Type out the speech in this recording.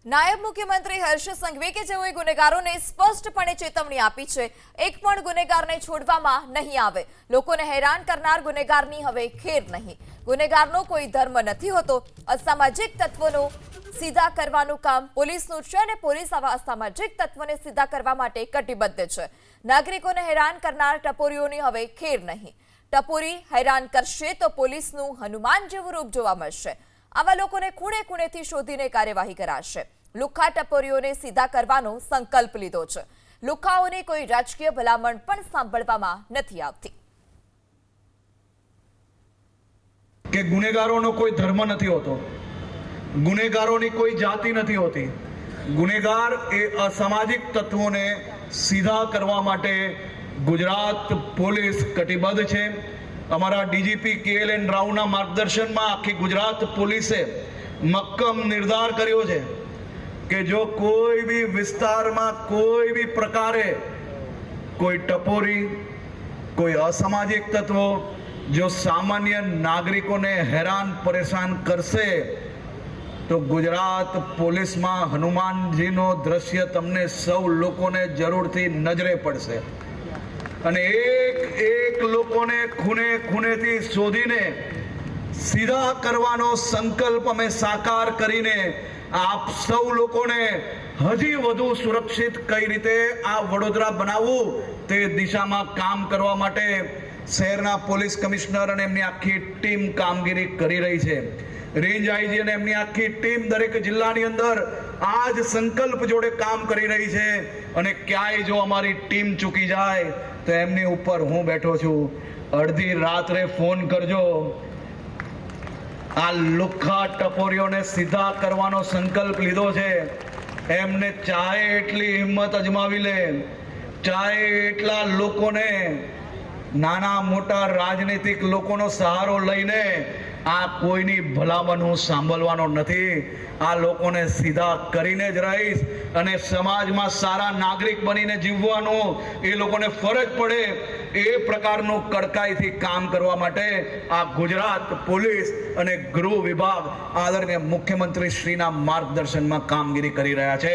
નાયબ મુખ્યમંત્રી હર્ષ સંઘવી કે જેઓએ ગુનેગારોને સ્પષ્ટપણે ચેતવણી આપી છે, એક પણ ગુનેગારને છોડવામાં નહીં આવે। લોકોને હેરાન કરનાર ગુનેગારની હવે ખેર નહીં। ગુનેગારનો કોઈ ધર્મ નથી હોતો। અસામાજિક તત્વોનો સીધા કરવાનું કામ પોલીસનું છે અને પોલીસ આવા અસામાજિક તત્વોને સીધા કરવા માટે કટિબદ્ધ છે। નાગરિકોને હેરાન કરનાર ટપોરીઓની હવે ખેર નહીં। ટપોરી હેરાન કરશે તો પોલીસનું હનુમાન જેવું રૂપ જોવા મળશે। આવા લોકોને ખૂણે ખૂણેથી શોધીને કાર્યવાહી કરાશે। લુખ્ખા ટપોરીઓને સીધા કરવાનો સંકલ્પ લીધો છે। લુખ્ખાઓને કોઈ રાજકીય ભલામણ પણ સાંભળવામાં નથી આવતી। કે ગુનેગારોનો કોઈ ધર્મ નથી હોતો, ગુનેગારોની કોઈ જાતિ નથી હોતી। ગુનેગાર એ અસામાજિક તત્વોને સીધા કરવા માટે ગુજરાત પોલીસ કટિબદ્ધ છે। અમારા ડીજીપી KLN રાવના માર્ગદર્શનમાં આખી ગુજરાત પોલીસે મક્કમ નિર્ધાર કર્યો છે કે જો કોઈ બી વિસ્તારમાં કોઈ બી પ્રકારે કોઈ ટપોરી, કોઈ અસામાજિક તત્વો જો સામાન્ય નાગરિકોને હેરાન પરેશાન કરશે તો ગુજરાત પોલીસમાં હનુમાનજીનો દ્રશ્ય તમને સૌ લોકોને જરૂરથી નજરે પડશે અને એક લોકોને ખૂણે ખૂણેથી શોધીને સીધા કરવાનો સંકલ્પ અમે સાકાર કરીને આપ સૌ લોકોને હજી વધુ સુરક્ષિત કઈ રીતે આ વડોદરા બનાવવું તે દિશામાં કામ કરવા માટે શહેરના પોલીસ કમિશનર અને એમની આખી ટીમ કામગીરી કરી રહી છે। રેન્જ આઈજી અને એમની આખી ટીમ દરેક જિલ્લાની અંદર આ જ સંકલ્પ જોડે કામ કરી રહી છે અને ક્યાંય જો અમારી ટીમ ચૂકી જાય તો એમની ઉપર હું બેઠો છું। અડધી રાત્રે ફોન કરજો। આ લુખ્ખા ટપોરીઓને સીધા કરવાનો સંકલ્પ લીધો છે। એમને ચાહે એટલી હિંમત અજમાવી લે, ચાહે એટલા લોકોને, નાના મોટા રાજનીતિક લોકોનો સહારો લઈને આ કોઈની ભલામણ હું સાંભળવાનો નથી। આ લોકોને સીધા કરીને જ રહીશ અને સમાજમાં સારા નાગરિક બનીને જીવવાનું એ લોકોને ફરજ પડે એ પ્રકારનું કડકાઈથી કામ કરવા માટે આ ગુજરાત પોલીસ અને ગૃહ વિભાગ આદરણીય મુખ્યમંત્રી શ્રીના માર્ગદર્શનમાં કામગીરી કરી રહ્યા છે।